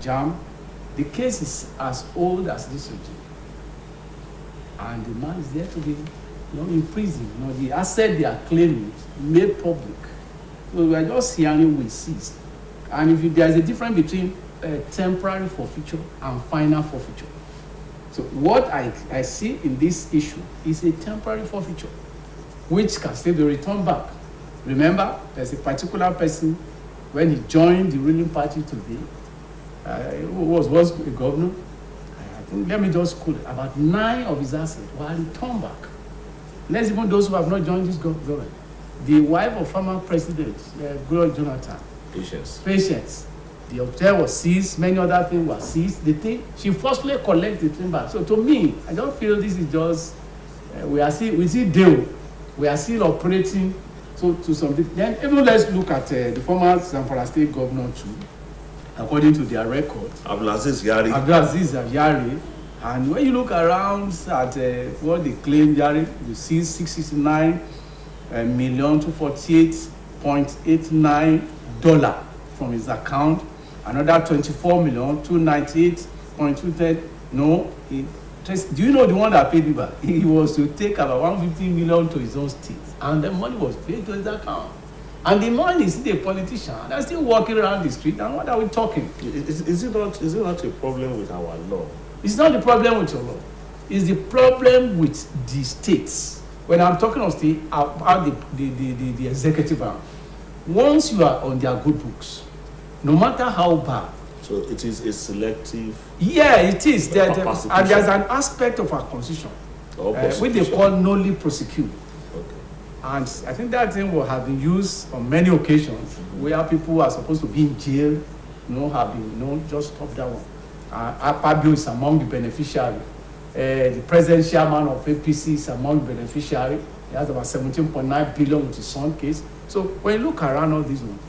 jam. The case is as old as this regime. And the man is there to be in prison. The asset they are claiming made public. So we are just hearing we ceased. And if there is a difference between temporary forfeiture and final forfeiture. So what I see in this issue is a temporary forfeiture, which can still be returned back. Remember, there's a particular person, when he joined the ruling party today, who was a governor, I think, let me just quote, about 9 of his assets were returned back. Let's even those who have not joined this government. The wife of former president, Gloria Jonathan. Patience. The hotel was seized, many other things were seized. The thing, she forcefully collected the thing back. So to me, I don't feel this is just, we see deal. We are still operating to something. Then even let's look at the former Zamfara State governor too, according to their record. Abdulaziz Yari. And when you look around at what they claim Yari, you see $669,248.89 from his account. Another $24,298.23. No, do you know the one that paid him back? He was to take about $150 million to his own state, and the money was paid to his account. And the man is still a politician. They're still walking around the street. And what are we talking? Is it not a problem with our law? It's not the problem with your law. It's the problem with the states. When I'm talking of state, about the executive arm. Once you are on their good books, no matter how bad. So it is a selective. Yeah, it is. And there's an aspect of our constitution, which they call nolli prosecute. Okay. And I think that thing will have been used on many occasions where people are supposed to be in jail, have been, just stop that one. Apabio is among the beneficiaries. The president chairman of APC is among the beneficiaries. He has about 17.9 billion with his son case. So when you look around all these ones,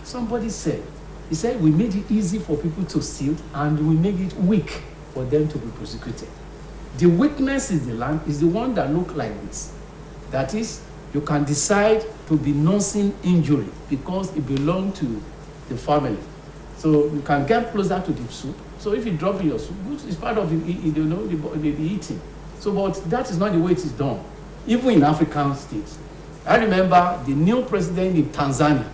somebody said, he said, we made it easy for people to steal and we make it weak for them to be prosecuted. The weakness in the land is the one that look like this. That is, you can decide to be nursing injury because it belongs to the family. So you can get closer to the soup. So if you drop in your soup, it's part of the eating. So, but that is not the way it is done. Even in African states. I remember the new president in Tanzania.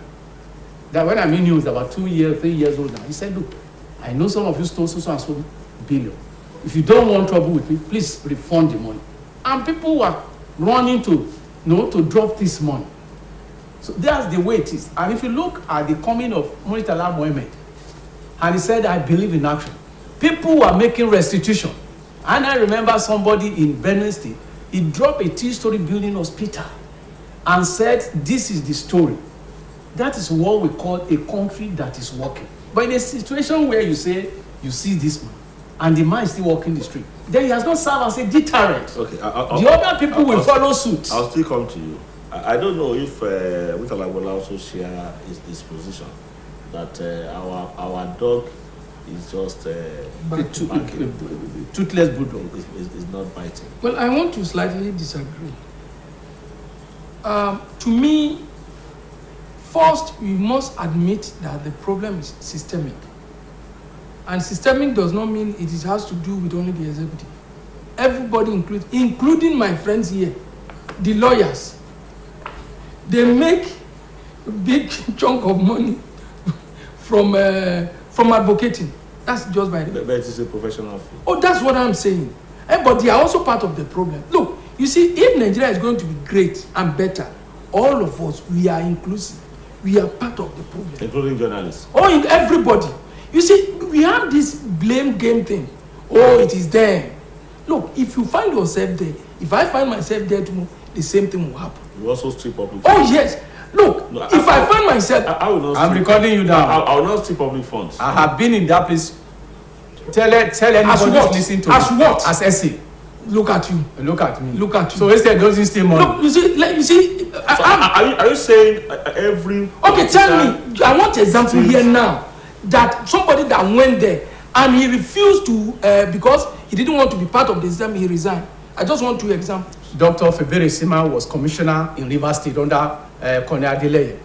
That when I mean new, was about 2 years, 3 years old now. He said, look, I know some of you stole so and so billion. If you don't want trouble with me, please refund the money. And people were running to drop this money. So that's the way it is. And if you look at the coming of Murtala Mohammed, and he said, I believe in action. People were making restitution. And I remember somebody in Benue State, he dropped a 2-story building hospital and said, this is the story. That is what we call a country that is working. But in a situation where you say, you see this man, and the man is still walking the street, then he has not served as a deterrent. Okay, the other people will follow suit. I'll still come to you. I don't know if Murtala will also share his position that our dog is just toothless bulldog. Is not biting. Well, I want to slightly disagree. To me, first, we must admit that the problem is systemic. And systemic does not mean it has to do with only the executive. Everybody, including my friends here, the lawyers, they make a big chunk of money from advocating. That's just by the way. But it's a professional field. Oh, that's what I'm saying. But they are also part of the problem. Look, you see, if Nigeria is going to be great and better, all of us, we are inclusive. We are part of the problem. Including journalists. Oh, in everybody. You see, we have this blame game thing. Oh, it is them. Look, if you find yourself there, if I find myself there tomorrow, the same thing will happen. You also steal public funds. Oh, yes. Look, no, if I find myself... I'm recording you now. I will not steal public funds. I have been in that place. Tell anybody who's listening to me. As what? As essay. Look at you. Look at me. Look at you. So instead, doesn't steal money. Look, you see... Are you saying every... Okay, tell me. I want an example here now. That somebody that went there and he refused to, because he didn't want to be part of the system, he resigned. I just want 2 examples. Dr. Febere Sima was commissioner in Rivers State under Colonel Adeleye.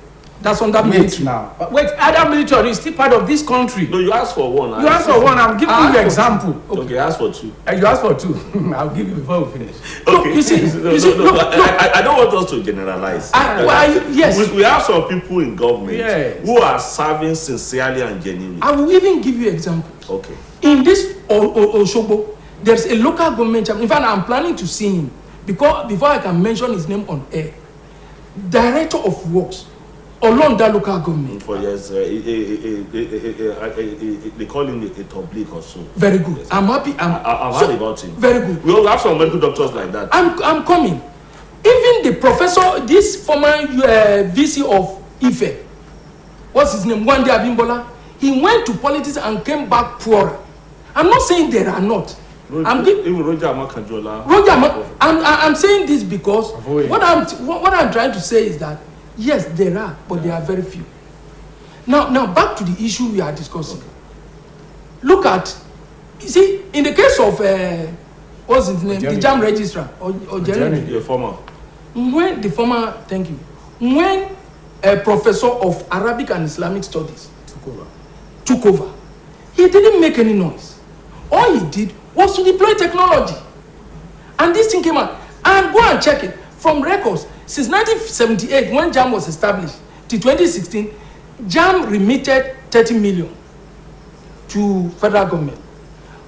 That's under Wait military. now. But wait, other military is still part of this country. No, you asked for one. You asked for one, I'm giving you an example. Okay, ask for two. You asked for two. I'll give you before we finish. Okay. You see, I don't want us to generalize. Yes. We have some people in government Yes. who are serving sincerely and genuinely. I will even give you examples. Okay. In this Osogbo, there's a local government chairman. In fact, I'm planning to see him because before I can mention his name on air. Director of Works, along that local government. For years, they call him a public or so. Very good. Yes. I'm happy. I've heard about him. Very good. We all have some medical doctors like that. I'm coming. Even the professor, this former VC of Ife, what's his name? Wande Abimbola. He went to politics and came back poorer. I'm not saying there are not. Even Roger Amakanjola. I'm saying this because what I'm trying to say is that yes, there are, but there are very few. Now back to the issue we are discussing. Okay. Look at, you see, in the case of what's his name, the JAM registrar or Jeremy, the former. When the former, thank you, when a professor of Arabic and Islamic studies took over, he didn't make any noise. All he did was to deploy technology, and this thing came out. And go and check it from records since 1978 when JAM was established to 2016. JAM remitted 30 million to federal government,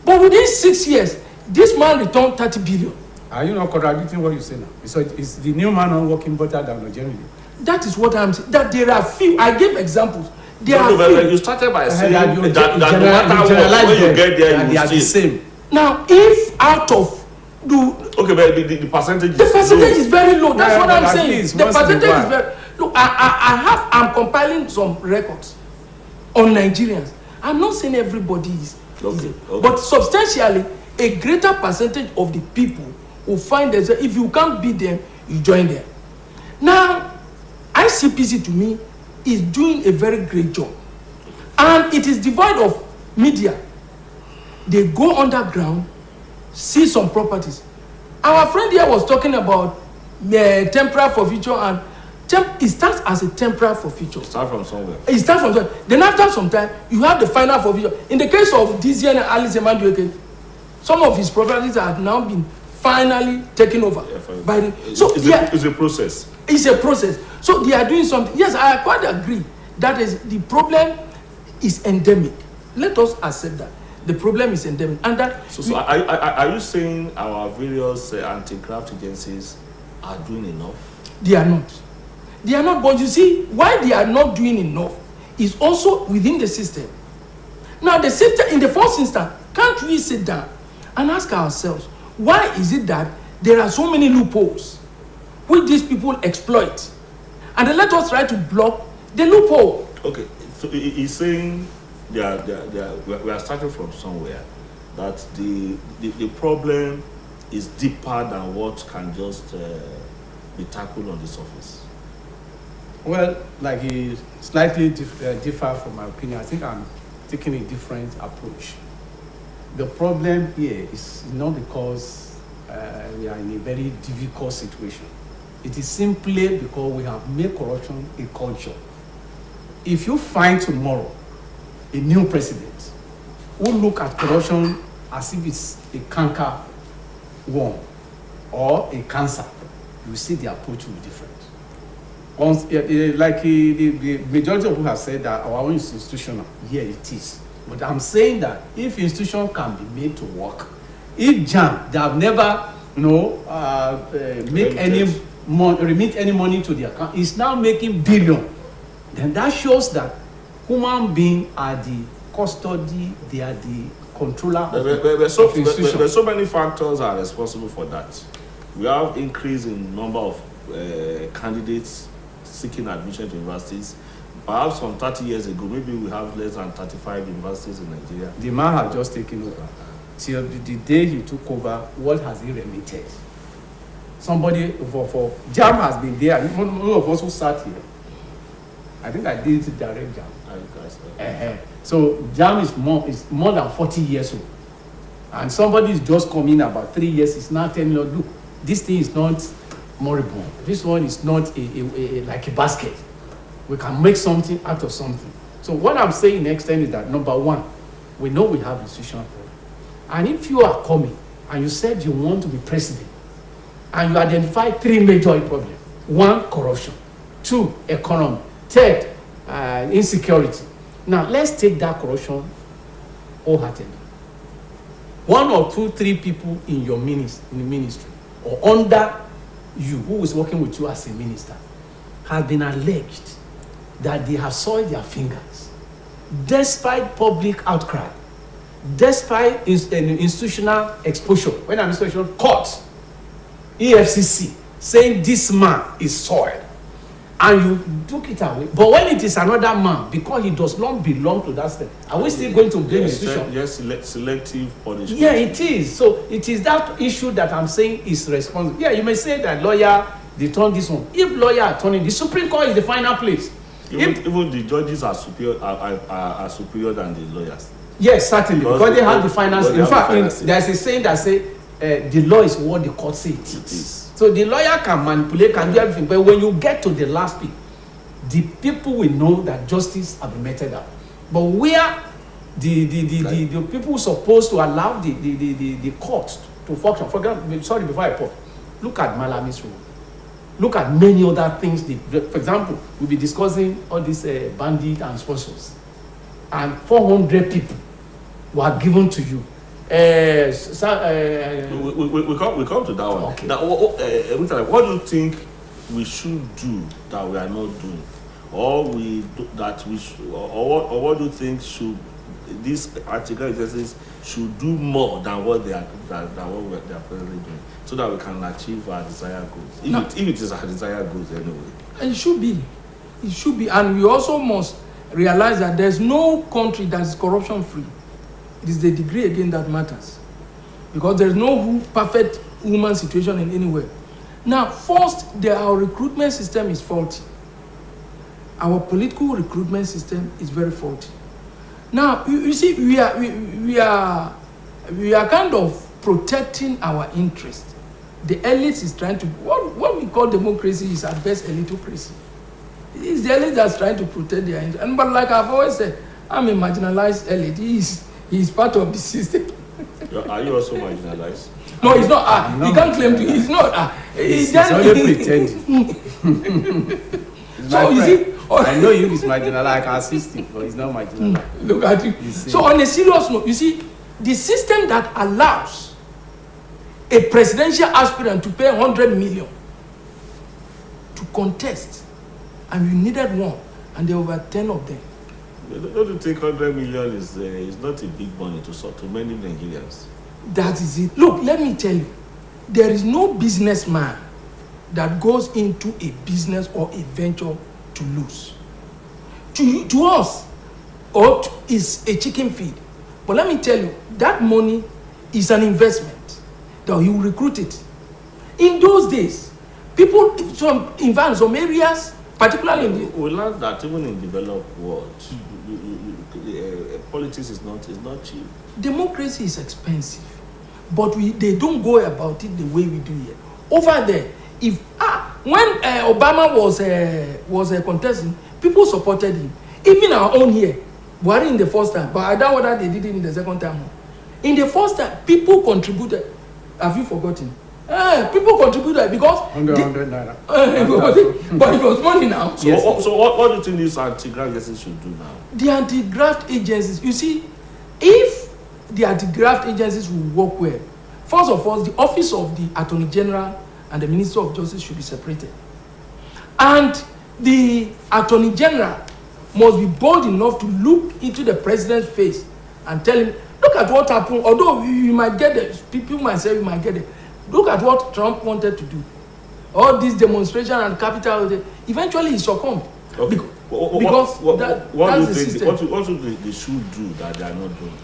but within 6 years this man returned 30 billion. Are you not contradicting what you say now? So is the new man not working better than the general? That is what I'm saying. That there are few. I gave examples. There are few. You started by saying that no matter what, when you get there, they are the same. Now, if out of okay, but the percentage is very low. That's what I'm saying. Least, the percentage is very look. I'm compiling some records on Nigerians. I'm not saying everybody is, okay. But substantially a greater percentage of the people will find themselves. If you can't beat them, you join them. Now, ICPC to me is doing a very great job, and it is devoid of media. They go underground, see some properties. Our friend here was talking about temporary forfeiture, and it starts as a temporary forfeiture. Start from somewhere. It starts from somewhere. Then after some time, you have the final forfeiture. In the case of DZN and Alice Emandueke, some of his properties have now been finally taken over by the. So it's a process. It's a process. So they are doing something. Yes, I quite agree. That is the problem is endemic. Let us accept that. The problem is endemic, and that. So are you saying our various anti-graft agencies are doing enough? They are not. They are not. But you see, why they are not doing enough is also within the system. Now, the system, in the first instance, can't we sit down and ask ourselves, why is it that there are so many loopholes which these people exploit, and then let us try to block the loophole? Okay, so he's saying we are starting from somewhere, that the problem is deeper than what can just be tackled on the surface. Well, like he slightly differ from my opinion. I think I'm taking a different approach. The problem here is not because we are in a very difficult situation. It is simply because we have made corruption a culture. If you find tomorrow a new president who look at corruption as if it's a canker worm or a cancer, you see the approach will be different. Like the majority of people have said that our own is institutional. Yeah, it is. But I'm saying that if institution can be made to work, if JAM, they have never, remit any money to the account, is now making billion, then that shows that human beings are the custody, they are the controller of institution. There's so many factors are responsible for that. We have increase in number of candidates seeking admission to universities. Perhaps from 30 years ago, maybe we have less than 35 universities in Nigeria. The man has just taken over. Till the day he took over, what has he remitted? Somebody for JAM has been there. One of us who sat here, I think I did it direct JAM. So JAM is more than 40 years old. And somebody is just coming about 3 years, is now telling you, look, this thing is not moribund. This one is not like a basket. we can make something out of something. So what I'm saying next time is that, number one, we know we have institutional problem. And if you are coming and you said you want to be president, and you identify 3 major problems: 1, corruption; 2, economy; 3, insecurity. Now, let's take that corruption wholeheartedly. 1 or 2, 3 people in your ministry or under you, who is working with you as a minister, has been alleged that they have soiled their fingers, despite public outcry, despite institutional exposure. When I'm institutional, court, EFCC, saying this man is soiled, and you took it away. But when it is another man, because he does not belong to that state, are we still going to blame institution? Yes, selective punishment. Yeah, it is. So it is that issue that I'm saying is responsible. Yeah, you may say that lawyer, they turn this one. If lawyer are turning, the Supreme Court is the final place. Even the judges are superior than the lawyers. Yes, certainly, because they have the finance. In fact, finances. there's a saying that say the law is what the court says it is. So the lawyer can manipulate, can do everything, but when you get to the last bit, the people will know that justice has been meted out. But where the people supposed to allow the court to function, for example, sorry, before I pause, look at Malami's rule. Look at many other things. For example, we'll be discussing all these bandits and sponsors, and 400 people were given to you. We come to that one. Okay. Now, what do you think we should do that we are not doing, or what do you think should these article agencies should do more than what they are presently doing, so that we can achieve our desired goals? If it is our desired goals anyway. It should be, and we also must realize that there's no country that is corruption free. It is the degree again that matters, because there is no perfect human situation in anywhere. Now, first, our recruitment system is faulty. Our political recruitment system is very faulty. Now, you see, we are kind of protecting our interest. The elite is trying to, what we call democracy is at best elitocracy. It's the elite that's trying to protect their interest. And but like I've always said, I'm a marginalized elite. He's part of the system. Are you also marginalized? No, he's not. He can't claim to. He's not. He's only pretending. So you see, I know you is marginalized. I can assist him, but he's not marginalized. Look at you. So on a serious note, you see, the system that allows a presidential aspirant to pay 100 million to contest, and you needed one, and there were 10 of them. Don't you think 100 million is not a big money to many Nigerians? That is it. Look, let me tell you, there is no businessman that goes into a business or a venture to lose. To us, is a chicken feed. But let me tell you, that money is an investment that you recruit it. In those days, people in some areas, particularly in the... We learned that even in developed world, politics is not cheap. Democracy is expensive, but they don't go about it the way we do here. Over there, when Obama was contesting, people supported him. Even our own here, Buhari in the first time, but I doubt whether they did it in the second time. In the first time, people contributed. Have you forgotten? People contributed because 100 naira. But it was money now. So, yes. So what do you think these anti-graft agencies should do now? The anti-graft agencies, you see, if the anti-graft agencies will work well, first of all, the office of the Attorney General and the Minister of Justice should be separated. And the Attorney General must be bold enough to look into the president's face and tell him, look at what happened. Although you might get it, people might say you might get it. Look at what Trump wanted to do. All this demonstration and capital, eventually he succumbed. Okay. Because that's the system. What do they should do that they are not doing?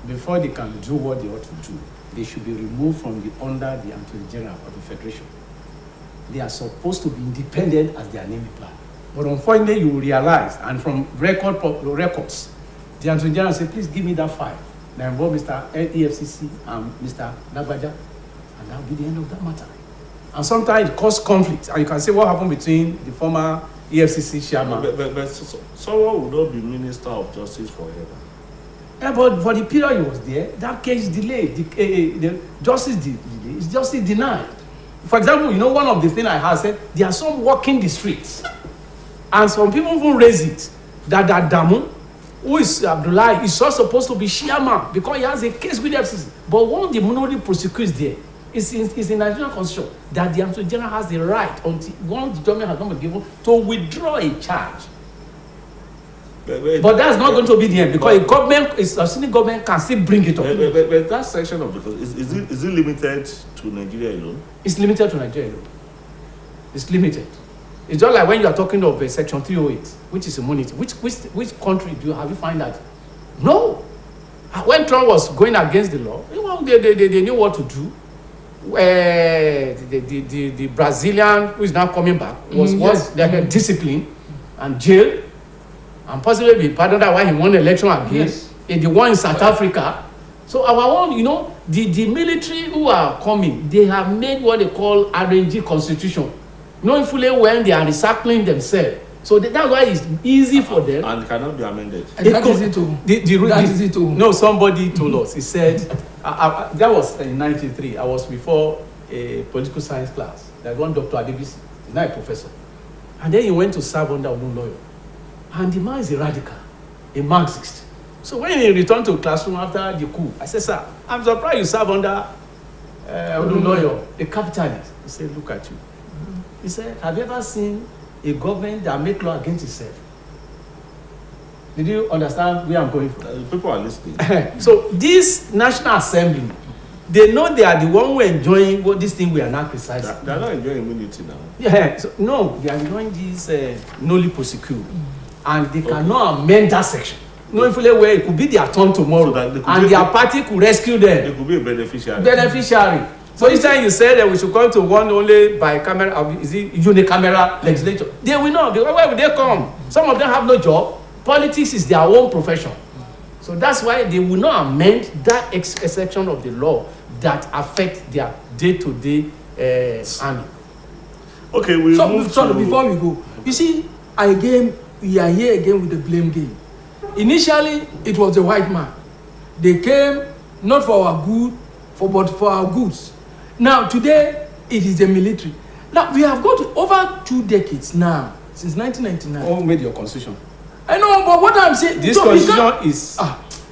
Before they can do what they ought to do, they should be removed from under the Attorney General of the Federation. They are supposed to be independent as their name implies. But unfortunately, you will realize, and from records, the Attorney General said, please give me that file that involves Mr. EFCC and Mr. Nagbaja, and that will be the end of that matter. And sometimes it causes conflict. And you can say what happened between the former EFCC chairman. But someone would not be Minister of Justice forever. Yeah, but for the period he was there, that case delayed. The justice delay is justice denied. For example, you know, one of the things I have said, there are some walking the streets, and some people even raise it that Damu, who is Abdullah, is not supposed to be chairman because he has a case with the FCC. But one the minority prosecutes there is in Nigerian constitution that the Attorney General has the right until one the government has not been given to withdraw a charge. But that's not going to be the end because a government, a sitting government can still bring it up. But that section of the is it limited to Nigeria alone? It's limited to Nigeria alone. It's limited. It's just like when you are talking of Section 308, which is immunity. Which country have you find that? No. When Trump was going against the law, you know, they knew what to do. The Brazilian who is now coming back was disciplined and jailed and possibly be pardoned while he won the election again. Yes. The one in South Africa. So our own, you know, the military who are coming, they have made what they call RNG constitution, knowing fully when they are recycling themselves. So that's why it's easy for them. And cannot be amended. That is it too. No, somebody told us. He said, that was in 1993. I was before a political science class. That one Dr. Adebisi, he's now a professor. And then he went to serve under a lawyer. And the man is a radical, a Marxist. So when he returned to classroom after the coup, I said, sir, I'm surprised you serve under lawyer, a capitalist. He said, look at you. He said, have you ever seen a government that make law against itself? Did you understand where I'm going from? People are listening. So this National Assembly, they know they are the one who are enjoying what this thing we are now criticizing. They are not enjoying immunity now. Yeah, so no, they are enjoying this nolly prosecute, and they cannot amend that section. Knowing fully where it could be their turn tomorrow, so and their party could rescue them. They could be a beneficiary. So each time you say that we should come to one only by camera, is it unicameral legislature? They will not. Where will they come? Some of them have no job. Politics is their own profession. So that's why they will not amend that section of the law that affect their day-to-day handling. Okay, we move to... Before we go, you see, we are here again with the blame game. Initially, it was the white man. They came not for our good, but for our goods. Now, today, it is the military. Now, we have got over 2 decades now, since 1999. Who made your constitution? I know, but what I'm saying... This constitution is...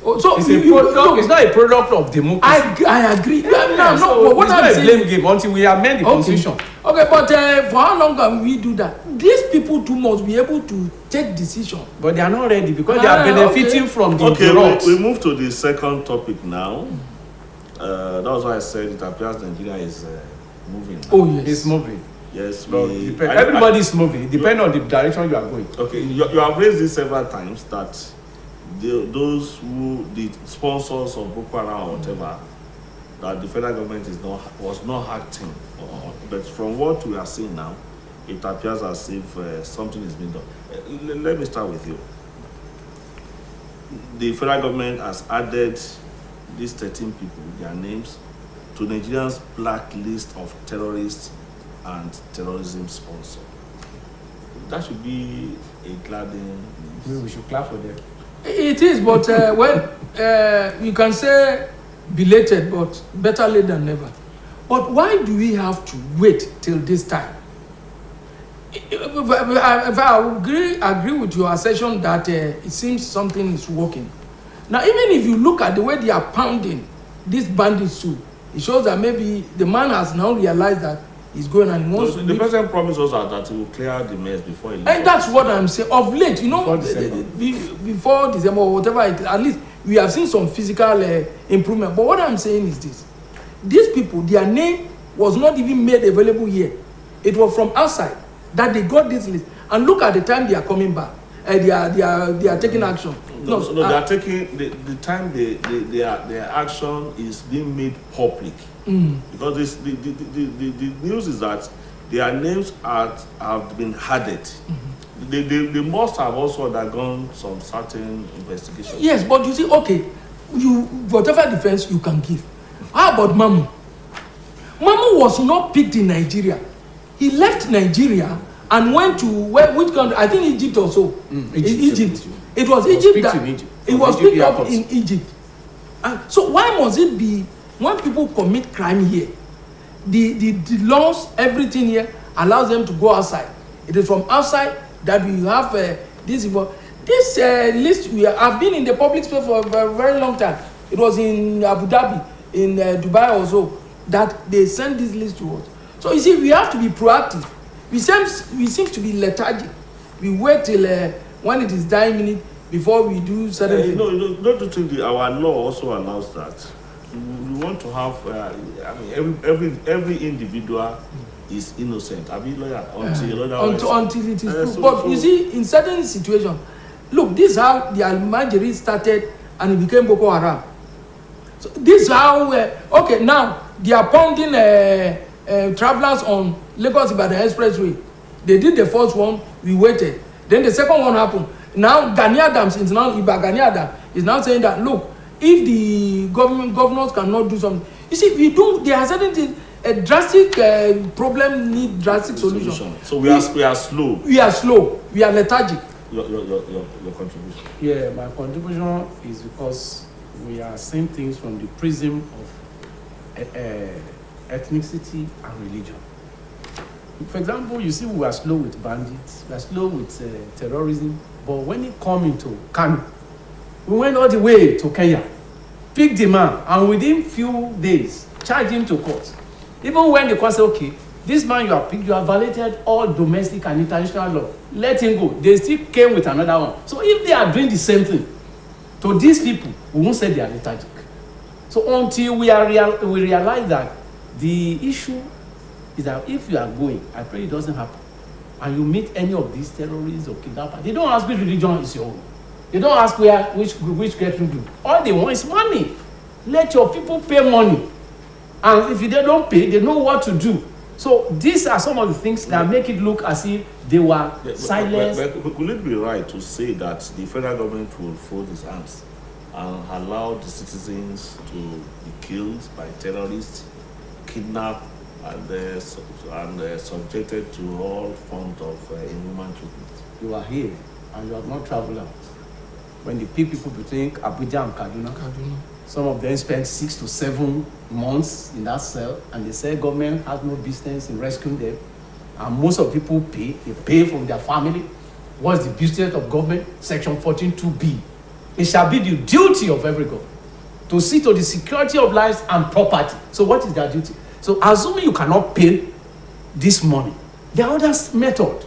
it's not a product of democracy. I agree. But what it's not a blame game until we amend the constitution. Okay, but for how long can we do that? These people too must be able to take decisions. But they are not ready because they are benefiting from the growth. We move to the second topic now. That was why I said it appears Nigeria is moving. Oh, yes. It's moving. Yes, everybody is moving. It depends on the direction you are going. Okay, you have raised this several times that the sponsors of Boko Haram or whatever, that the federal government was not acting. But from what we are seeing now, it appears as if something is being done. Let me start with you. The federal government has added these 13 people, their names, to Nigeria's blacklist of terrorists and terrorism sponsor. That should be a gladding news. Maybe we should clap for them. It is, but you can say belated, but better late than never. But why do we have to wait till this time? If I agree with your assertion that it seems something is working. Now, even if you look at the way they are pounding this bandit suit, it shows that maybe the man has now realized that he's going and wants to... The president promised us that he will clear the mess before he leaves. And that's what I'm saying. Of late, you know, before December or whatever, at least we have seen some physical improvement. But what I'm saying is this. These people, their name was not even made available here. It was from outside that they got this list. And look at the time they are coming back. They are taking action. No, they are taking the time their action is being made public. Because the news is that their names have been added. They must have also undergone some certain investigation. Yes, but you see, okay, whatever defense you can give. How about Mamu? Mamu was not picked in Nigeria. He left Nigeria and went to which country? I think Egypt also. Egypt. It was Egypt that it was picked up in Egypt. And so why must it be when people commit crime here, the laws, everything here allows them to go outside? It is from outside that we have this list. I've been in the public space for a very long time. It was in Abu Dhabi, in Dubai also, that they sent this list to us. So you see, we have to be proactive. We seem to be lethargic. We wait till when it is dying minute before we do certain things. Don't you think our law also allows that? We want to have, every individual is innocent. I mean, lawyer, until it is proved. But you see, in certain situations, look, this is how the Almajiri started and it became Boko Haram. So this is how, okay, now they are pounding travelers on Lagos-Ibadan Expressway. They did the first one, we waited. Then the second one happened. Now Gani Adams is now saying that, look, if the governors cannot do something, you see, there are certain things, a drastic problem need drastic solution. So we are slow. We are slow. We are lethargic. Your contribution. Yeah, my contribution is because we are seeing things from the prism of ethnicity and religion. For example, you see, we are slow with bandits, we are slow with terrorism, but when it comes into Kano, we went all the way to Kenya, picked the man, and within few days, charged him to court. Even when the court said, okay, this man you have picked, you have violated all domestic and international law, let him go. They still came with another one. So if they are doing the same thing to these people, we won't say they are lethargic. So until we realize that the issue is that if you are going, I pray it doesn't happen, and you meet any of these terrorists or kidnappers, they don't ask which religion is your own. They don't ask which get you do. All they want is money. Let your people pay money. And if they don't pay, they know what to do. So these are some of the things that make it look as if they were silenced. But could it be right to say that the federal government will fold its arms and allow the citizens to be killed by terrorists, kidnapped, and subjected to all forms of inhuman treatment? You are here and you have not traveled out. When they pick people between Abuja and Kaduna, some of them spend 6 to 7 months in that cell, and they say government has no business in rescuing them. And most of people pay, they pay from their family. What's the business of government? Section 14(2)(b). It shall be the duty of every government to see to the security of lives and property. So what is their duty? So assuming you cannot pay this money, there are other methods.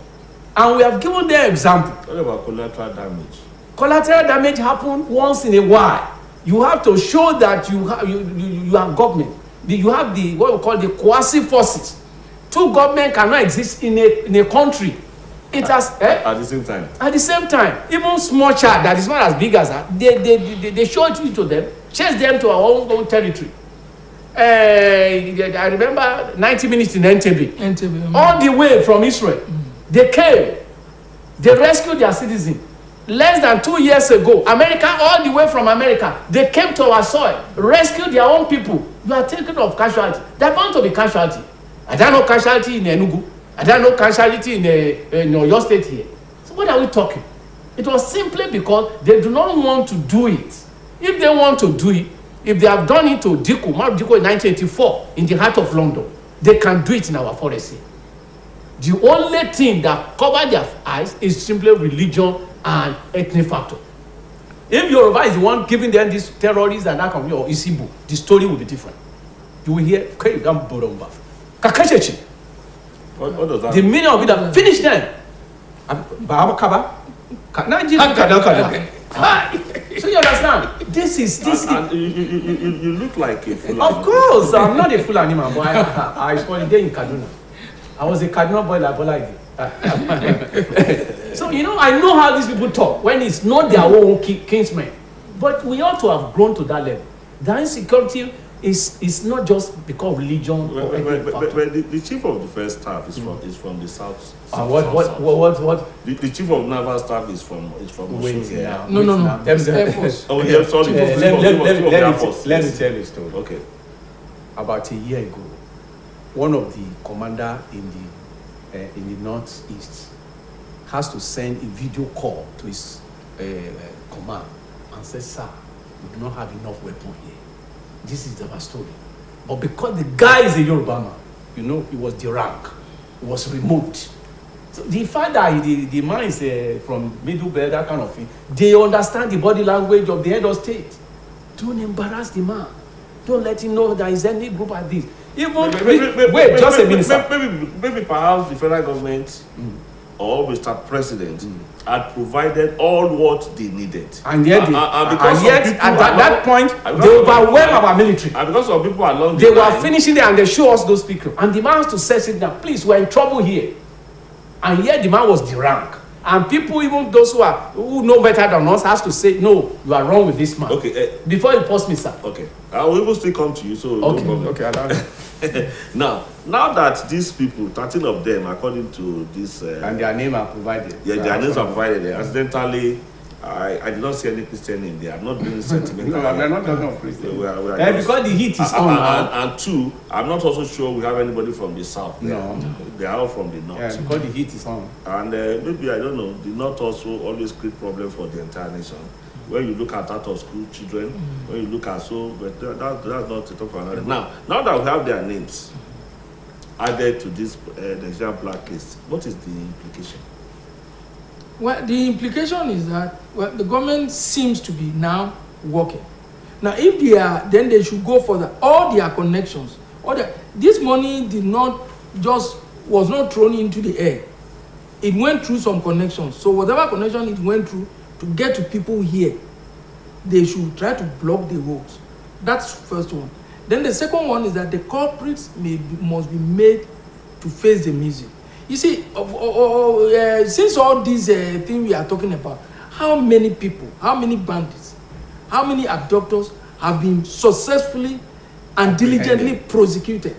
And we have given them example. What about collateral damage? Collateral damage happens once in a while. You have to show that you are government. You have the what we call the quasi forces. Two governments cannot exist in a country. It has at the same time. At the same time, even small child that is not as big as that, they show it to them, chase them to our own territory. I remember 90 minutes in Entebbe. All the way from Israel. They came. They rescued their citizens. Less than 2 years ago, America, all the way from America, they came to our soil, rescued their own people. You are taking of casualty. They're bound to be casualty. I don't know casualty in Enugu. I don't know casualty in your state here. So what are we talking? It was simply because they do not want to do it. If they want to do it, if they have done it to Diko, Mark Diko in 1984, in the heart of London, they can do it in our forest here. The only thing that covers their eyes is simply religion and ethnic factor. If Yoruba is the one giving them these terrorists and that company or Isibu, the story will be different. You will hear what does that the meaning of it that finish them. So you understand? This is you look like a Fulani. Of course, I'm not a Fulani man, but I spent a day in Kaduna. I was a Kaduna boy like Bolagi. So, I know how these people talk when it's not their own kinsmen. But we ought to have grown to that level. The insecurity is not just because of religion. But the chief of the first staff is from the south. What? The chief of naval staff is from Wait, yeah. No. Air Force. Oh, yeah, sorry. Let me tell you a story. Okay. About a year ago, one of the commander in the in the northeast has to send a video call to his command and say, sir, we do not have enough weapon here. This is our story. But because the guy is a Yoruba man, you know, he was the rank. He was removed. So the fact that the man is from Middle Belt, that kind of thing, they understand the body language of the head of state. Don't embarrass the man. Don't let him know there is any group like this. Even wait, just a minute, sir. Maybe perhaps the federal government or Mr. President had provided all what they needed. And yet, at that point, they overwhelmed our military. And because of people along they were finishing there and they show us those pictures. And the man has to say, now, please, we're in trouble here. And yet the man was the rank. And people, even those who know better than us, has to say, no, you are wrong with this man. Okay. Before you post me, sir. Okay. I will even still come to you. So okay. No okay. Allow me. Now that these people, 13 of them, according to this, and their name are provided. Yeah, their names are provided. Accidentally, I did not see any Christian in there. I'm not being sentimental. No, we're not talking of Christian. Because the heat is on. And two, I'm not also sure we have anybody from the south. No. They are all from the north. Yeah, because the heat is on. And maybe, I don't know, the north also always create problems for the entire nation. When you look at out of school children, when you look at but that's not to talk for another. Now that we have their names added to this Nigerian blacklist, what is the implication? Well, the implication is that the government seems to be now working. Now, if they are, then they should go for all their connections. This money was not thrown into the air. It went through some connections. So whatever connection it went through to get to people here, they should try to block the roads. That's the first one. Then the second one is that the culprits must be made to face the music. You see, since all these things we are talking about, how many people, how many bandits, how many abductors have been successfully and diligently prosecuted?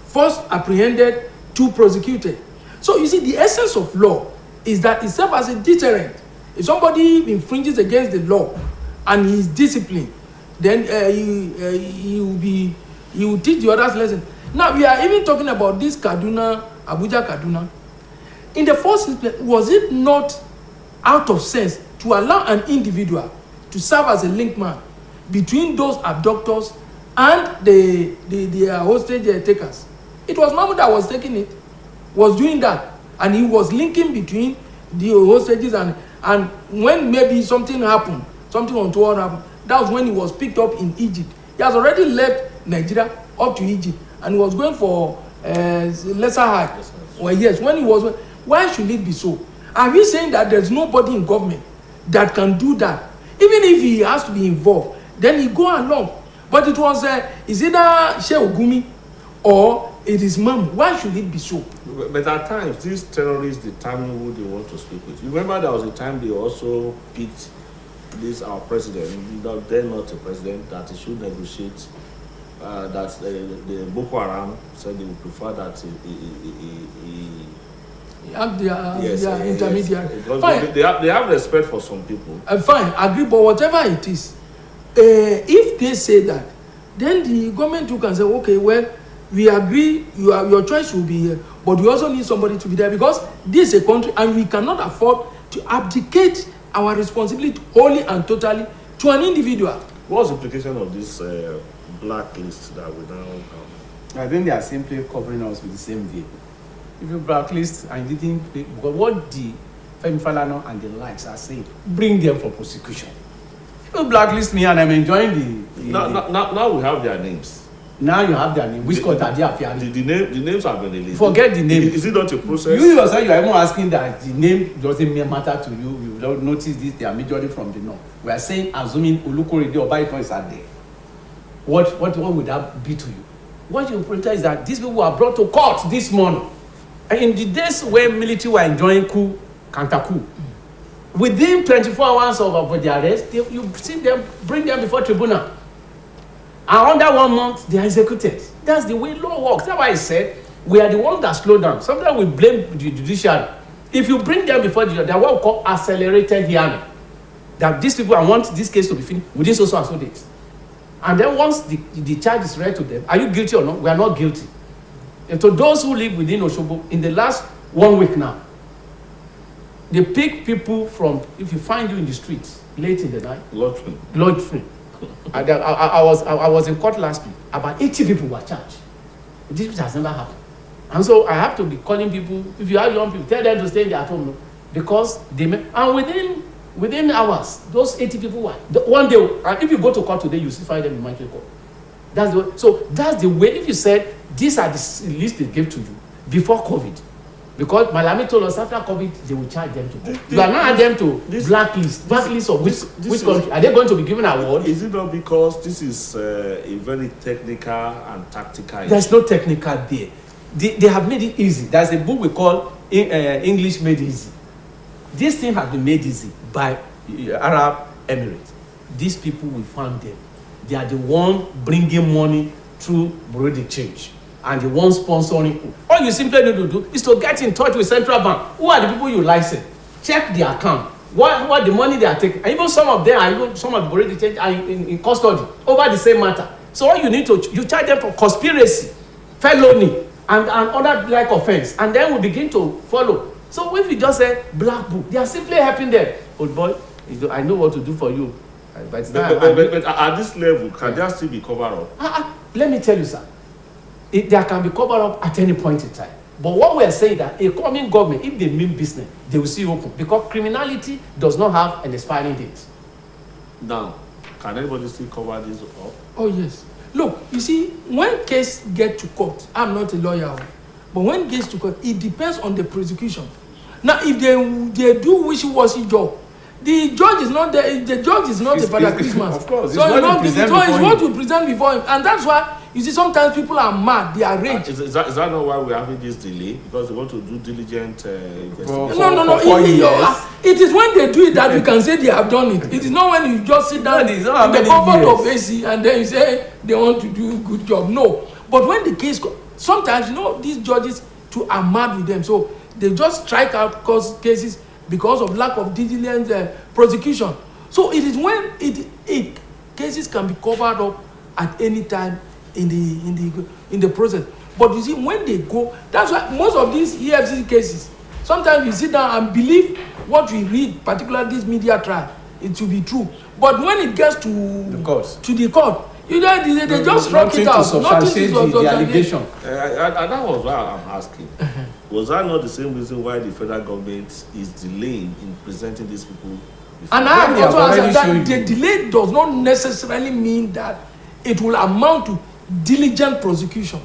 First apprehended, two prosecuted. So you see, the essence of law is that it serves as a deterrent. If somebody infringes against the law and he is disciplined, then he will teach the others lesson. Now we are even talking about this Abuja Kaduna. In the first place, was it not out of sense to allow an individual to serve as a link man between those abductors and the hostage takers? It was Mahmoud that was taking it, was doing that, and he was linking between the hostages and when maybe something happened, something untoward happened, that was when he was picked up in Egypt. He has already left Nigeria up to Egypt and he was going for lesser high. Well, yes, when he was, why should it be so? Are we saying that there's nobody in government that can do that? Even if he has to be involved, then he go along. But it was, is either Sheikh Ogumi or it is Mam. Why should it be so? But at times, these terrorists determine who they want to speak with. You remember there was a time they also picked our president, then not a president, that he should negotiate, that the Boko Haram said they would prefer that their intermediary. Fine. They have respect for some people. Fine, agree, but whatever it is, if they say that, then the government too can say, okay, well, we agree, your choice will be here, but we also need somebody to be there because this is a country and we cannot afford to abdicate our responsibility wholly and totally to an individual. What's the implication of this blacklist that we now have? I think they are simply covering us with the same deal. If you blacklist and you didn't, because what the Femi Falana and the likes are saying, bring them for prosecution. If you blacklist me and I'm enjoying now we have their names. Now you have their name. Which court are they appearing? The names have been released. Forget the name. Is it not a process? You yourself, you are even asking that the name doesn't matter to you. You don't notice this. They are majorly from the north. We are saying, assuming Olukorede or Baiton is out there. What would that be to you? What you protest is that these people were brought to court this morning. And in the days when military were enjoying coup, counter coup, within 24 hours of their arrest, you see them, bring them before tribunal. And under 1 month, they are executed. That's the way law works. That's why I said we are the ones that slow down. Sometimes we blame the judiciary. If you bring them before the judiciary, they are what we call accelerated hearing. That these people, I want this case to be finished within so dates. And then once the charge is read to them, are you guilty or not? We are not guilty. And to those who live within Osogbo, in the last 1 week now, they pick people from, if you find you in the streets late in the night, lodging. I was in court last week. About 80 people were charged. This has never happened. And so I have to be calling people. If you have young people, tell them to stay at home, because they may, and within hours, those 80 people were one day. If you go to court today, you still find them in Michael court. That's the way. If you said these are the list they gave to you before COVID, because Malami told us after COVID they will charge them to go. You are now add them to blacklist of which country? Are they going to be given an award? Is it not because this is a very technical and tactical issue? There's no technical there. They have made it easy. There's a book we call English Made Easy. This thing has been made easy by Arab Emirates. These people, we found them. They are the one bringing money through Bureau de Change, and the one sponsoring. All you simply need to do is to get in touch with Central Bank. Who are the people you license? Check their account. What the money they are taking. And even some of them are, even some of the Bureau de Change are in custody over the same matter. So all you need to, you charge them for conspiracy, felony, and other like offense, and then we begin to follow. So if you just say black book, they are simply helping them. Old boy, I know what to do for you. But at this level, can there still be cover up? Let me tell you, sir. There can be cover up at any point in time. But what we are saying that a coming government, if they mean business, they will see open, because criminality does not have an expiring date. Now, can anybody still cover this up? Oh yes. Look, you see, when case get to court, I'm not a lawyer, but when it gets to court, it depends on the prosecution. Now, if they do wishy-washy job, the judge is not there. The judge is not a Father Christmas. Of course, so it's what you present before him, and that's why you see sometimes people are mad. They are rage. Is that not why we're having this delay? Because they want to do diligent investigation. No. It is when they do it that you can say they have done it. It is not when you just sit down in the comfort of AC and then you say they want to do a good job. No, but when the case sometimes these judges too are mad with them, so they just strike out cases because of lack of diligent prosecution. So it is when cases can be covered up at any time in the process. But you see, when they go, that's why most of these EFCC cases, sometimes you sit down and believe what we read, particularly this media trial, it will be true. But when it gets to the court, they just rock it out. Substantiate the allegation. And that was why I'm asking. Was that not the same reason why the federal government is delaying in presenting these people? And I have also answered that the delay does not necessarily mean that it will amount to diligent prosecution.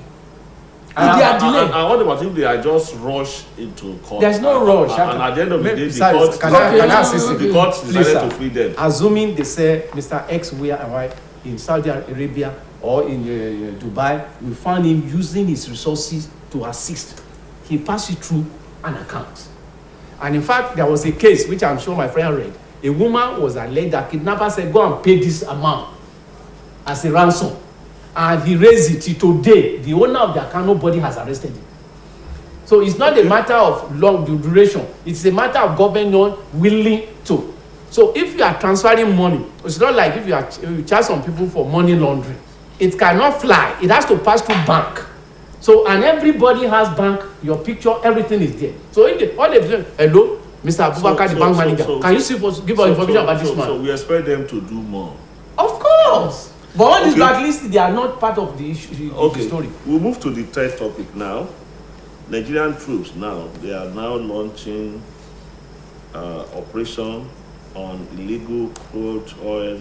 If they are delayed. And what about if they are just rushed into court? There's no rush. And at the end of the day, the court decided to free them. Assuming they say Mr. X, where am I? In Saudi Arabia or in Dubai, we found him using his resources to assist. He passed it through an account. And in fact, there was a case which I'm sure my friend read. A woman was alleged that kidnapper said, go and pay this amount as a ransom. And he raised it till today. The owner of the account, nobody has arrested him. So it's not a matter of long duration. It's a matter of government not willing to. So if you are transferring money, it's not like if you charge some people for money laundering. It cannot fly. It has to pass through bank. So, and everybody has bank, your picture, everything is there. So if all they say, hello, Mr. Abubakar, the bank manager, can you give us information about this man? So we expect them to do more. Of course. But all these blacklists, they are not part of the issue, the story. We'll move to the third topic now. Nigerian troops now, they are now launching operation on illegal crude oil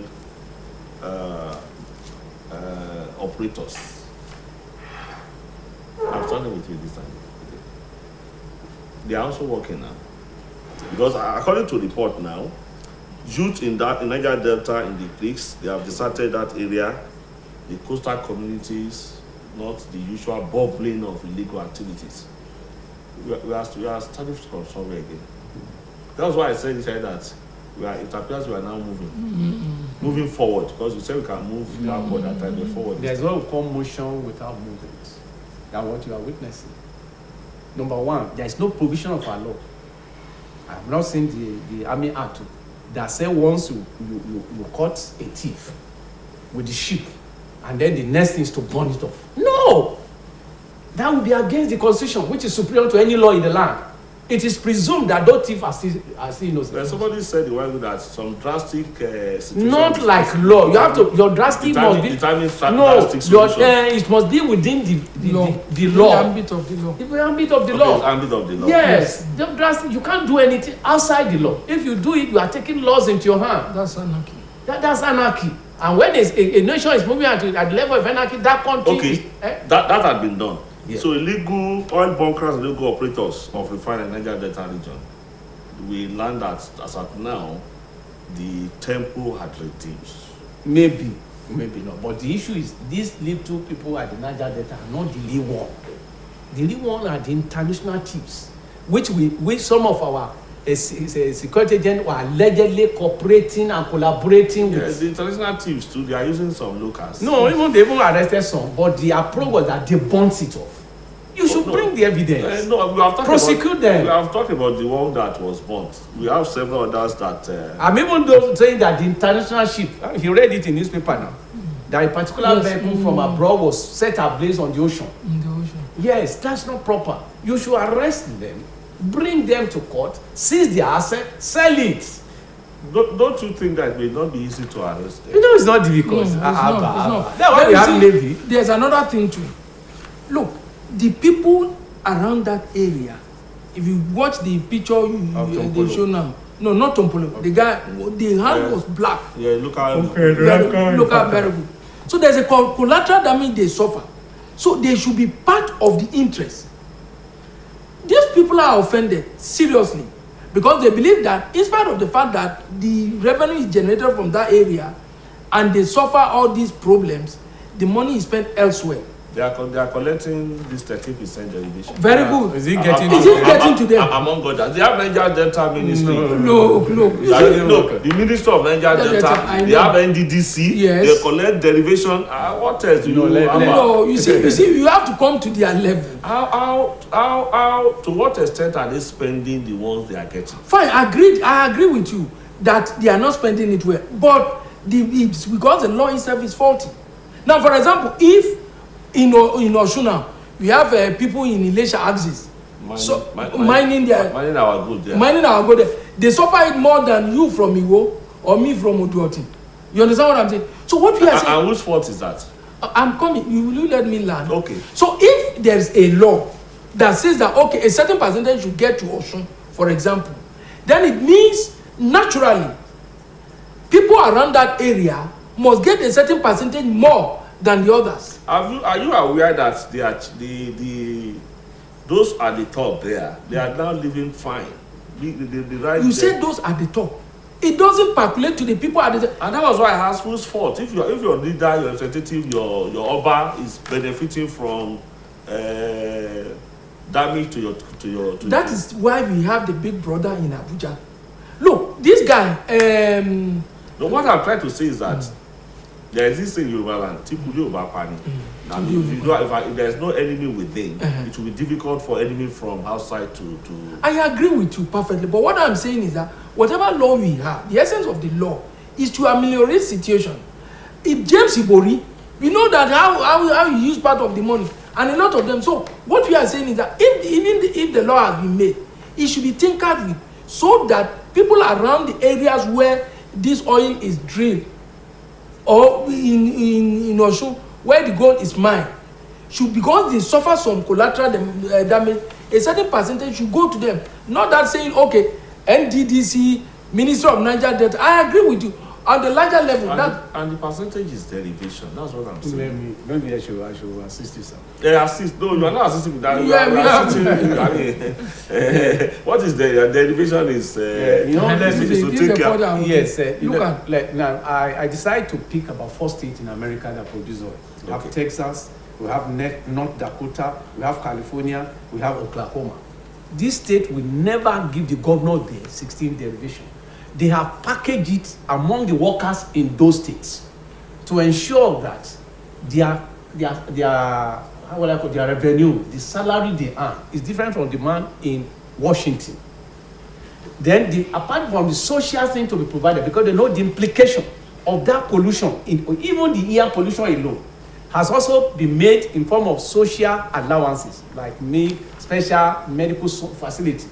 operators. I'm starting with you this time. They are also working now. Because according to report now, youth in Niger Delta in the creeks, they have deserted that area, the coastal communities, not the usual bubbling of illegal activities. We are starting from somewhere again. That's why I said that it appears we are now moving forward, because you said we can move backward at time forward. There's what we call motion without movement. That's what you are witnessing. Number one, there is no provision of our law. I have not seen the Army Act that say once you caught a thief with the ship, and then the next thing is to burn it off. No! that would be against the constitution, which is superior to any law in the land. It is presumed that those thieves are still innocent. Somebody said the while that some drastic situation. Not like law. You have to, your drastic must be. It must be within the law. The ambit of the law. The ambit of the law. The ambit of the law. Yes. The drastic, you can't do anything outside the law. If you do it, you are taking laws into your hand. That's anarchy. That's anarchy. And when a nation is moving at the level of anarchy, that country okay. is, that had been done. Yeah. So illegal oil bunkers, illegal operators of refinery in Niger Delta region, we learned that as at now, the tempo had reduced. Maybe not. But the issue is these little people at the Niger Delta are not the real one. The real one are the international thieves, which some of our security agents were allegedly cooperating and collaborating with. Yes, the international thieves too, they are using some locals. No, they even arrested some, but the approach was that they burnt it off. You should bring the evidence. No, we have talked prosecute them. We have talked about the one that was burnt. We have several others that. I'm even saying that the international ship, if you read it in newspaper now, that a particular vehicle from abroad was set ablaze on the ocean. In the ocean. Yes, that's not proper. You should arrest them, bring them to court, seize their asset, sell it. Don't you think that it may not be easy to arrest them? You know, it's not difficult. No, it's not. That's why we have Navy. There's another thing too. Look, the people around that area, if you watch the picture they show now, no, not Tompolo. The guy, the hand was black. Yeah, local Very good. So there's a collateral damage they suffer. So they should be part of the interest. These people are offended seriously because they believe that in spite of the fact that the revenue is generated from that area and they suffer all these problems, the money is spent elsewhere. They are collecting this 13% derivation. Very good. Is it getting to them? Among others, they have Niger Delta Ministry. No. The Minister of Niger Delta. They have NDDC. Yes. They collect derivation. What else do you know? No, you see, you have to come to their level. How? To what extent are they spending the ones they are getting? Fine, I agree with you that they are not spending it well, but it's because the law itself is faulty. Now, for example, if in Oshuna, we have people in Ilesha axis mining our good there. Mining our good there. They suffer it more than you from Iwo or me from Oduoti. You understand what I'm saying? So what we are saying... And whose fault is that? I'm coming. You let me learn. Okay. So if there's a law that says that, okay, a certain percentage should get to Oshun, for example, then it means naturally people around that area must get a certain percentage more than the others. Are you aware that those at the top there, they are now living fine? You said those at the top. It doesn't calculate to the people at the top. And that was why I asked whose fault. If your leader, your representative, your Oba is benefiting from damage to your. That is why we have the big brother in Abuja. Look, this guy. What I'm trying to say is that. There is this thing in Yoruba land, if there's no enemy within, it will be difficult for enemy from outside to... I agree with you perfectly, but what I'm saying is that whatever law we have, the essence of the law is to ameliorate situation. If James Ibori, we know that how he use part of the money, and a lot of them. So what we are saying is that if the law has been made, it should be tinkered with so that people around the areas where this oil is drilled, or in Osun, where the gold is mined, should, because they suffer some collateral damage, a certain percentage should go to them. Not that saying, okay, NDDC, Ministry of Niger Delta. I agree with you. On the larger level, and the percentage is derivation. That's what I'm saying. Maybe I should assist you, sir. Yeah, assist. No, you are not assisting with that. What is the derivation is? Now I decided to pick about 4 states in America that produce oil. We have Texas, we have North Dakota, we have California, we have Oklahoma. This state will never give the governor the 16 derivation. They have packaged it among the workers in those states to ensure that their revenue, the salary they earn, is different from the man in Washington. Then, apart from the social thing to be provided, because they know the implication of that pollution, even the air pollution alone, has also been made in form of social allowances, like special medical facility.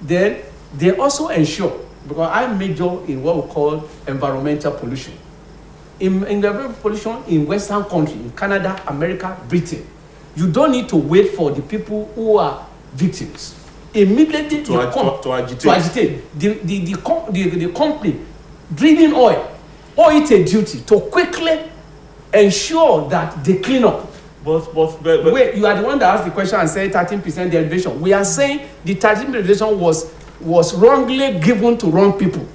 Then they also ensure, because I major in what we call environmental pollution. In environmental pollution in Western countries, in Canada, America, Britain, you don't need to wait for the people who are victims. Immediately to agitate. The company drilling oil owe it a duty to quickly ensure that they clean up. But wait, you are the one that asked the question and said 13% derivation. We are saying the 13% derivation was wrongly given to wrong people.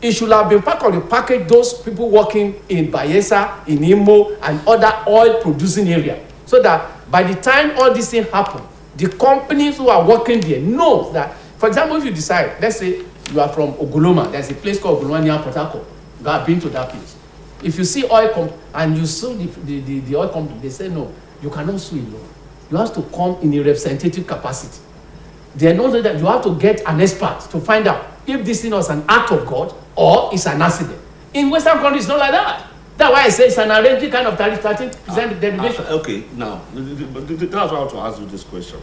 It should have been part of the package those people working in Bayelsa, in Imo, and other oil producing area, so that by the time all these things happen, the companies who are working there know that, for example, if you decide, let's say you are from Oguloma, there's a place called Oguloma near Port Harcourt. You have been to that place. If you see oil and you sue the oil company, they say no, you cannot sue alone. You have to come in a representative capacity. They know that you have to get an expert to find out if this thing was an act of God or it's an accident. In Western countries, it's not like that. That's why I say it's an arranged kind of 13% derivation. Okay, now, that's why I want to ask you this question.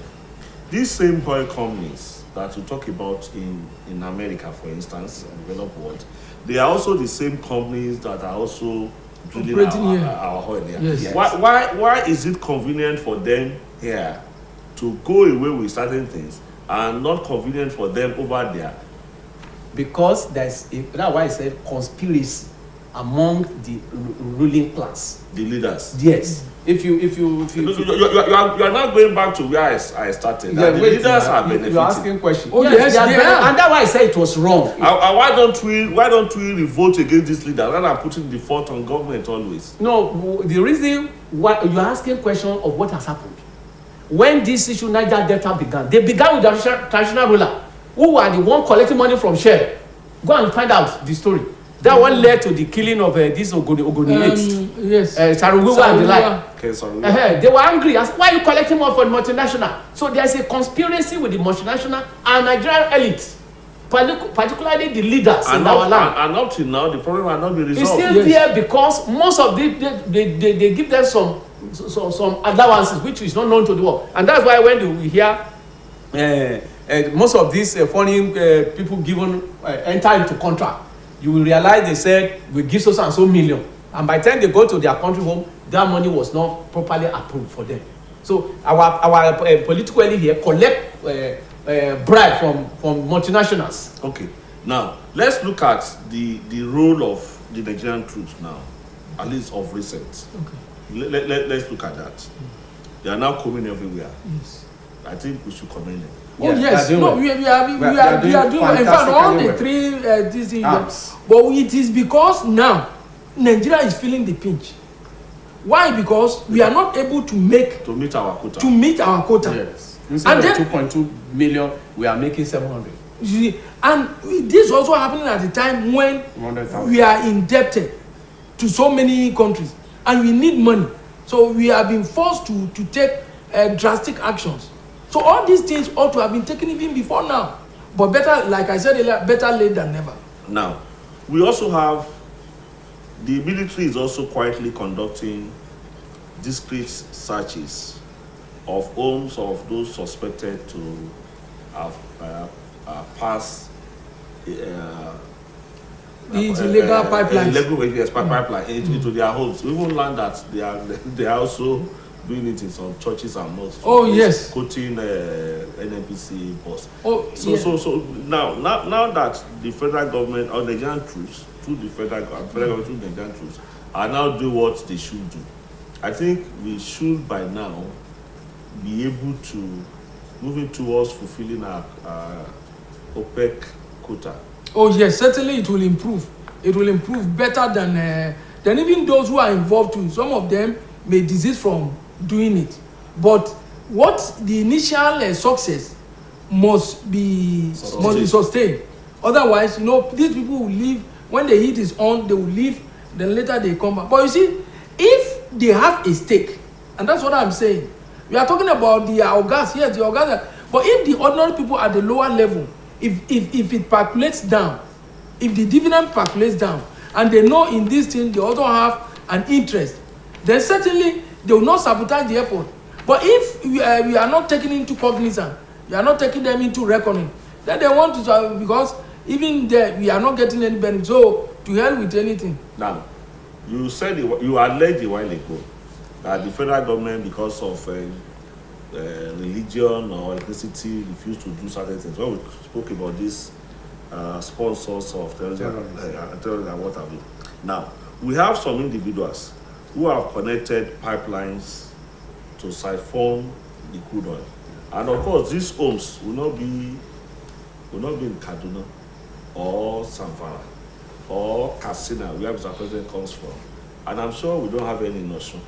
These same oil companies that you talk about in America, for instance, in the developed world, they are also the same companies that are also drilling our oil here. Yes. Why is it convenient for them here to go away with certain things and not convenient for them over there? Because that's why I said conspiracy among the ruling class, the leaders. Yes. If you are not going back to where I started. Yeah, the leaders are benefiting. You're asking questions. Oh yes, and that's why I said it was wrong. Why don't we revolt against this leader rather than putting the fault on government always? No, the reason why you're asking question of what has happened. When this issue Niger Delta began, they began with the traditional ruler, who were the one collecting money from Shell. Go and find out the story. That one led to the killing of this Ogoni yes. Saruwiwa and the like. Okay, they were angry. Asked, why are you collecting money for the multinational? So there's a conspiracy with the multinational and Nigerian elite, particularly the leaders in our land. And up to now, the problem has not been resolved. It's still there because most of they give them some allowances which is not known to the world. And that's why when we hear most of these foreign people given enter into contract, you will realize they said we give so and so million, and by the time they go to their country home, that money was not properly approved for them. So our political elite here collect bribe from multinationals. Okay, now let's look at the role of the Nigerian troops now, at least of recent. Okay, let's look at that. They are now coming everywhere. Yes, I think we should commend them. Oh yes, no, we are doing. In fact, all the three these things. But it is because now Nigeria is feeling the pinch. Why? Because we are not able to meet our quota. Yes. Instead of 2.2 million, we are making 700. And this also happening at the time when we are indebted to so many countries and we need money. So we have been forced to take drastic actions. So all these things ought to have been taken even before now. But better, like I said earlier, better late than never. Now, we also have, the military is also quietly conducting discreet searches of homes of those suspected to have passed the illegal pipelines. Pipeline into their homes. We even learned that they are also doing it in some churches and mosques. Oh yes, quoting NNPC boss. Oh, so now that the federal government or Nigerian troops through the federal government through Nigerian troops are now doing what they should do, I think we should by now be able to moving towards fulfilling our OPEC quota. Oh yes, certainly it will improve. It will improve better than even those who are involved too. Some of them may desist from doing it, but what the initial success must be sustained. Otherwise, these people will leave when the heat is on. They will leave, then later they come back. But you see, if they have a stake, and that's what I'm saying, we are talking about the organs. Yes, the organs. But if the ordinary people at the lower level, if it percolates down, if the dividend percolates down, and they know in this thing they also have an interest, then certainly They will not sabotage the airport. But if we are not taking into cognizance, you are not taking them into reckoning, then they want to, because even there we are not getting any benefit. So to hell with anything. Now, you said you alleged a while ago that the federal government, because of religion or ethnicity, refused to do certain things. When we spoke about this sponsors of terrorism and what have you. Now, we have some individuals who have connected pipelines to siphon the crude oil, and of course these homes will not be in Kaduna or Zamfara or Katsina, where Mr. President comes from, and I'm sure we don't have any notion.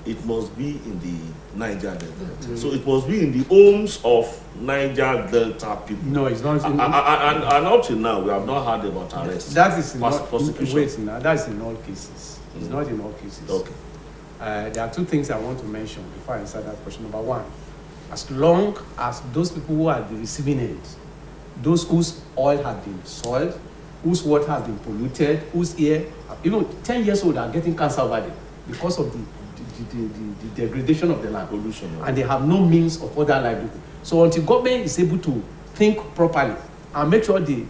It must be in the Niger Delta. So it must be in the homes of Niger Delta people. No, it's not. And up till now, we have not heard about arrests. That is in prosecution. Wait, now that's in all cases. It's not in all cases. Okay. There are two things I want to mention before I answer that question. Number one, as long as those people who are the receiving end, those whose oil has been soiled, whose water has been polluted, whose air, 10 years old are getting cancer over there because of the degradation of the land, pollution, and they have no means of other livelihood. So until government is able to think properly and make sure the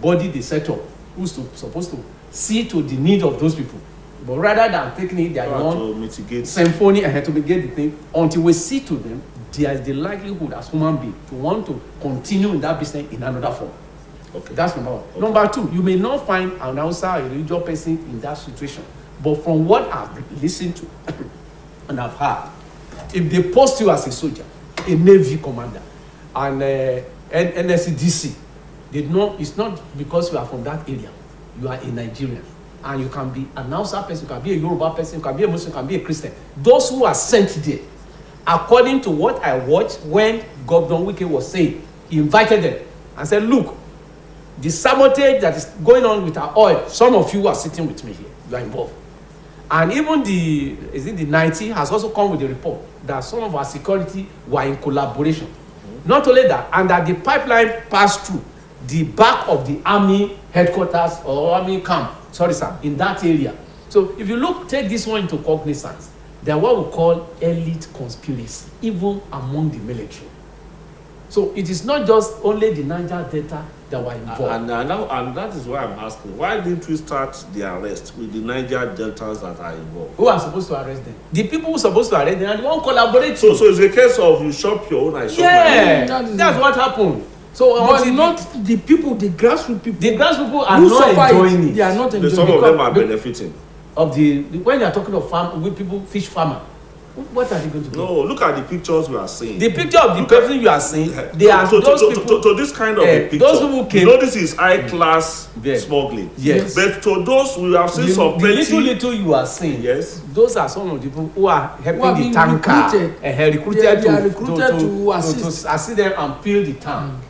body they set up who's supposed to see to the need of those people, but rather than taking it their own to mitigate symphony and to mitigate the thing, until we see to them, there is the likelihood as human being to want to continue in that business in another form. Okay. That's number one. Okay. Number two, you may not find an outside a religious person in that situation, but from what I've listened to and I've heard, if they post you as a soldier, a Navy commander, and NSCDC, they know it's not because you are from that area. You are a Nigerian, and you can be an outside person, you can be a Yoruba person, you can be a Muslim, you can be a Christian. Those who are sent there, according to what I watched when Governor Wike was saying, he invited them and said, look, the sabotage that is going on with our oil, some of you are sitting with me here, you are involved. And even the 90 has also come with a report that some of our security were in collaboration. Not only that, and that the pipeline passed through the back of the army headquarters or army camp, in that area. So if you take this one into cognizance, they are what we call elite conspiracy, even among the military. So it is not just only the Niger Delta that were involved. And that is why I'm asking, why didn't we start the arrest with the Niger Deltas that are involved? Who are supposed to arrest them? The people who are supposed to arrest them, and they won't collaborate. So it's a case of you shop your own, I shop my own. That's what happened. So but not the people, the grassroots people. The grassroots people are not enjoying it. They are not enjoying it. Some of them are benefiting. When you are talking of farm with people, fish farmer, what are they going to do? No, look at the pictures we are seeing. The picture of the person you are seeing, they are those people. To this kind of a picture, those people came. This is high class smuggling. Yes. But to those we have seen some petty. The little you are seeing. Yes. Those are some of the people who are helping the tanker. Recruited to assist them and fill the tank.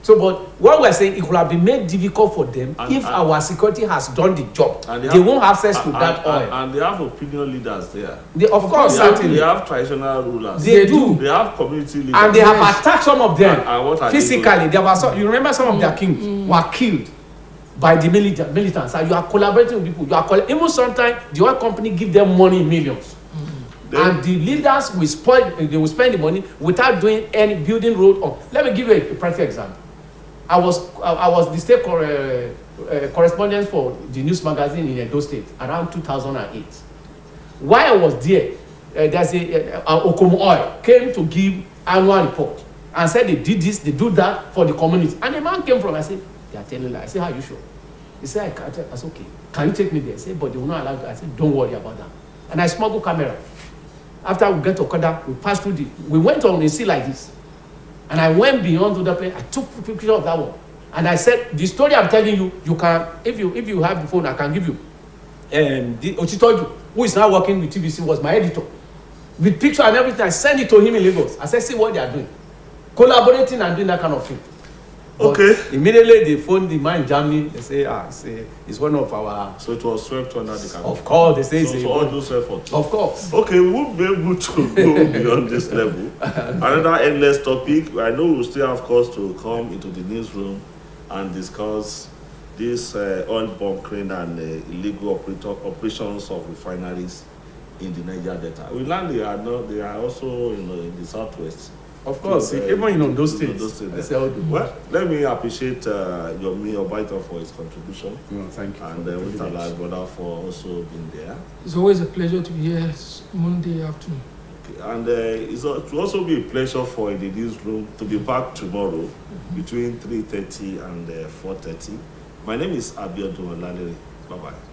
So, but what we're saying, it would have been made difficult for them if our security has done the job. They won't have access to that oil. And they have opinion leaders there. Of course, certainly. They have traditional rulers. They do. They have community leaders. And they have attacked some of them and what are physically. You remember some of their kings were killed by the militants. And you are collaborating with people. Even sometimes the oil company give them money in millions. And the leaders will spend the money without doing any building road. Let me give you a practical example. I was the state correspondent for the news magazine in Edo State around 2008. While I was there, there's Okomo Oil came to give annual report and said they did this, they do that for the community. And the man came from, I said, they are telling lies. I said, how are you sure? He said, I can't. I said, okay. Can you take me there? I said, but they will not allow you. I said, don't worry about that. And I smuggled camera. After we get to Okada, we passed through we went on a sea like this. And I went beyond to the place. I took a picture of that one. And I said, the story I'm telling you, you can, if you have the phone, I can give you. Ochitoju, who is now working with TVC, was my editor. With picture and everything, I sent it to him in Lagos. I said, see what they are doing. Collaborating and doing that kind of thing. But okay. Immediately they phoned the man in Germany. They say, it's one of our. So it was swept under the carpet. Of course, they say so all those efforts. Of course. Okay, we won't be able to go beyond this level. Another endless topic. I know we'll still have cause to come into the newsroom and discuss this oil bunkering and illegal operations of refineries in the Niger Delta. We learned they are also in the southwest. Of course, even in Ondo State. Well, let me appreciate Yomi Obaito for his contribution. No, thank you. And Mutala brother for also being there. It's always a pleasure to be here Monday afternoon. And it will also be a pleasure for the newsroom to be back tomorrow between 3:30 and 4:30. My name is Abiodun Olalere. Bye-bye.